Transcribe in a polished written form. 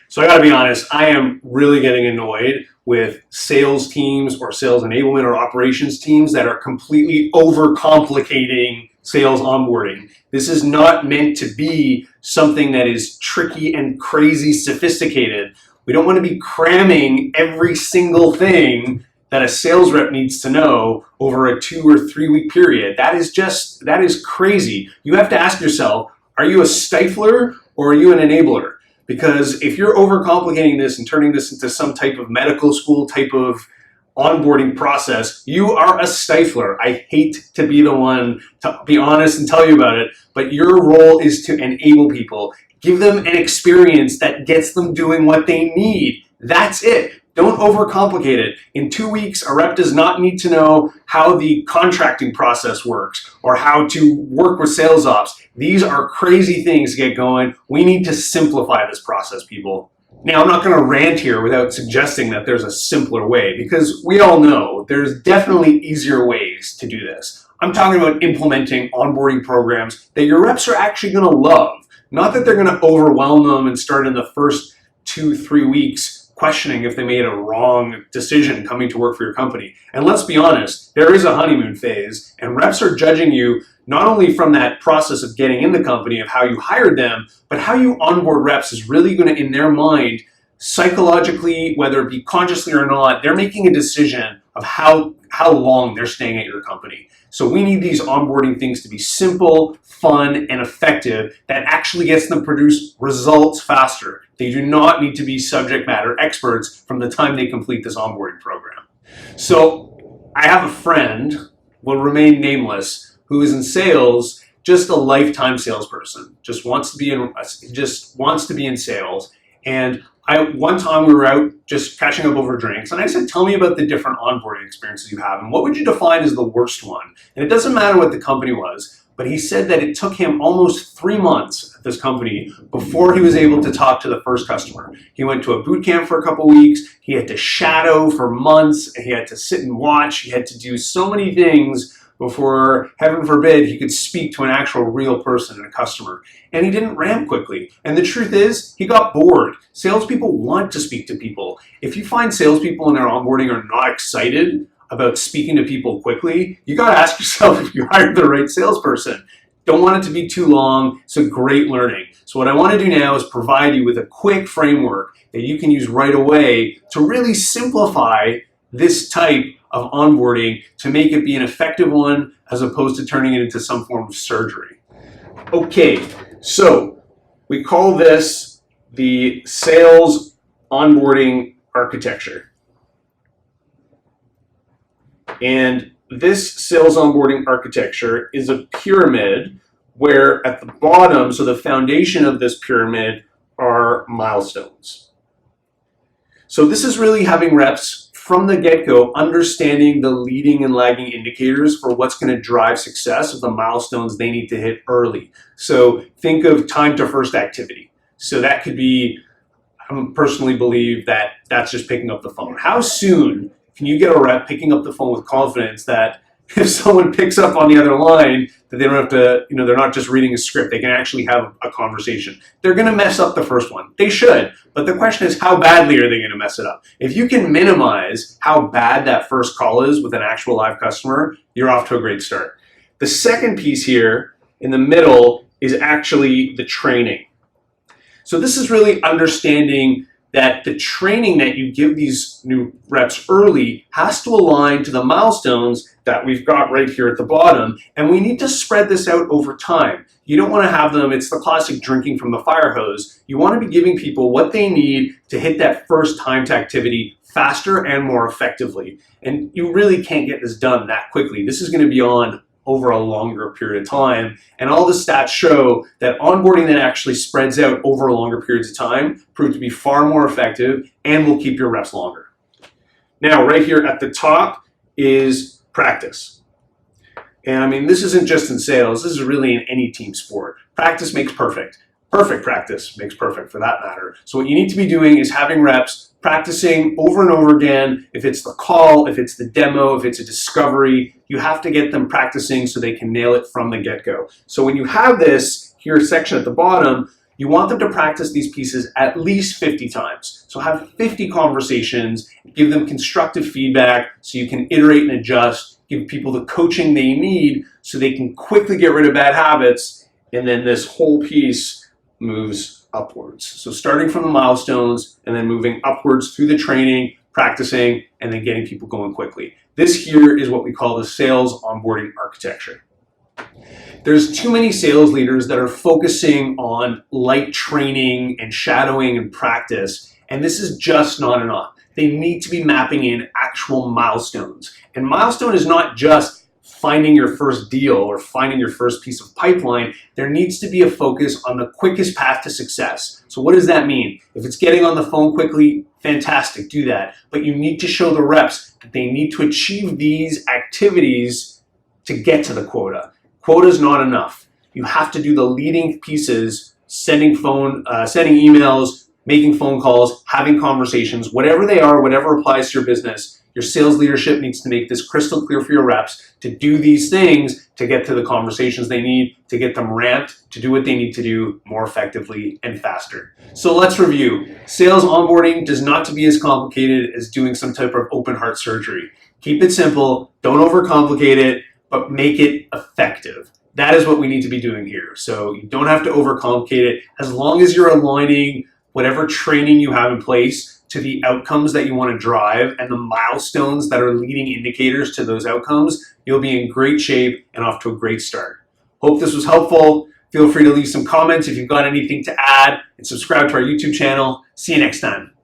So I gotta be honest, I am really getting annoyed with sales teams or sales enablement or operations teams that are completely overcomplicating sales onboarding. This is not meant to be something that is tricky and crazy sophisticated. We don't want to be cramming every single thing that a sales rep needs to know over a 2 or 3 week period. That is crazy. You have to ask yourself, are you a stifler or are you an enabler? Because if you're overcomplicating this and turning this into some type of medical school type of onboarding process, you are a stifler. I hate to be the one to be honest and tell you about it, but your role is to enable people. Give them an experience that gets them doing what they need. That's it. Don't overcomplicate it. In 2 weeks, a rep does not need to know how the contracting process works or how to work with sales ops. These are crazy things to get going. We need to simplify this process, people. Now, I'm not going to rant here without suggesting that there's a simpler way, because we all know there's definitely easier ways to do this. I'm talking about implementing onboarding programs that your reps are actually going to love. Not that they're going to overwhelm them and start in the first 2-3 weeks questioning if they made a wrong decision coming to work for your company. And let's be honest, there is a honeymoon phase, and reps are judging you not only from that process of getting in the company, of how you hired them, but how you onboard reps is really going to, in their mind, psychologically, whether it be consciously or not, they're making a decision of how long they're staying at your company. So we need these onboarding things to be simple, fun, and effective that actually gets them to produce results faster. They do not need to be subject matter experts from the time they complete this onboarding program. So I have a friend, will remain nameless, who is in sales, just a lifetime salesperson, just wants to be in sales. And one time we were out just catching up over drinks, and I said, tell me about the different onboarding experiences you have, and what would you define as the worst one? And it doesn't matter what the company was, but he said that it took him almost 3 months at this company before he was able to talk to the first customer. He went to a boot camp for a couple weeks, he had to shadow for months, and he had to sit and watch, he had to do so many things before, heaven forbid, he could speak to an actual real person and a customer. And he didn't ramp quickly. And the truth is, he got bored. Salespeople want to speak to people. If you find salespeople in their onboarding are not excited about speaking to people quickly, you gotta ask yourself if you hired the right salesperson. Don't want it to be too long. It's a great learning. So what I want to do now is provide you with a quick framework that you can use right away to really simplify this type of onboarding to make it be an effective one as opposed to turning it into some form of surgery. Okay, so we call this the Sales Onboarding Architecture. And this Sales Onboarding Architecture is a pyramid where at the bottom, so the foundation of this pyramid are milestones. So this is really having reps from the get-go understanding the leading and lagging indicators for what's going to drive success of the milestones they need to hit early. So think of time to first activity. So that could be, I personally believe that that's just picking up the phone. How soon can you get a rep picking up the phone with confidence that if someone picks up on the other line, that they don't have to, they're not just reading a script, they can actually have a conversation. They're gonna mess up the first one. They should, but the question is, how badly are they gonna mess it up? If you can minimize how bad that first call is with an actual live customer, you're off to a great start. The second piece here in the middle is actually the training. So this is really understanding that the training that you give these new reps early has to align to the milestones that we've got right here at the bottom, and we need to spread this out over time. You don't want to have them, it's the classic drinking from the fire hose. You want to be giving people what they need to hit that first time to activity faster and more effectively. And you really can't get this done that quickly. This is going to be on over a longer period of time. And all the stats show that onboarding that actually spreads out over longer periods of time proved to be far more effective and will keep your reps longer. Now, right here at the top is practice. And I mean, this isn't just in sales, this is really in any team sport. Practice makes perfect. Perfect practice makes perfect for that matter. So what you need to be doing is having reps practicing over and over again. If it's the call, if it's the demo, if it's a discovery, you have to get them practicing so they can nail it from the get-go. So when you have this here section at the bottom, You want them to practice these pieces at least 50 times. So have 50 conversations, give them constructive feedback so you can iterate and adjust, give people the coaching they need so they can quickly get rid of bad habits, and then this whole piece moves upwards. So starting from the milestones and then moving upwards through the training, practicing, and then getting people going quickly. This here is what we call the Sales Onboarding Architecture. There's too many sales leaders that are focusing on light training and shadowing and practice, and this is just not enough. They need to be mapping in actual milestones. And milestone is not just finding your first deal or finding your first piece of pipeline. There needs to be a focus on the quickest path to success. So what does that mean? If it's getting on the phone quickly, fantastic, do that. But you need to show the reps that they need to achieve these activities to get to the quota. Quota is not enough. You have to do the leading pieces, sending emails, making phone calls, having conversations, whatever they are, whatever applies to your business. Your sales leadership needs to make this crystal clear for your reps to do these things to get to the conversations they need, to get them ramped, to do what they need to do more effectively and faster. So let's review. Sales onboarding does not to be as complicated as doing some type of open heart surgery. Keep it simple, don't overcomplicate it, but make it effective. That is what we need to be doing here. So you don't have to overcomplicate it. As long as you're aligning whatever training you have in place to the outcomes that you want to drive and the milestones that are leading indicators to those outcomes, you'll be in great shape and off to a great start. Hope this was helpful. Feel free to leave some comments if you've got anything to add and subscribe to our YouTube channel. See you next time.